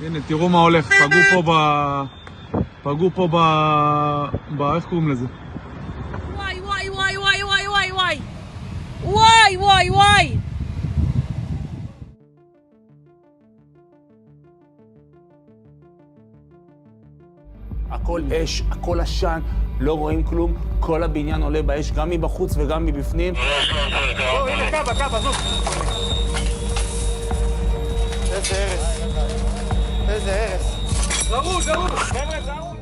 הנה, תראו מה הולך. פגעו פה איך קוראים לזה? וואי, וואי, וואי, וואי, וואי, וואי, וואי. וואי, וואי, וואי. הכל אש, הכל עשן, לא רואים כלום, כל הבניין עולה באש, גם מבחוץ וגם מבפנים. הנה, קו, עזוב. איזה הרס. איזה הרס. זרוץ. חבר'ה, זרוץ.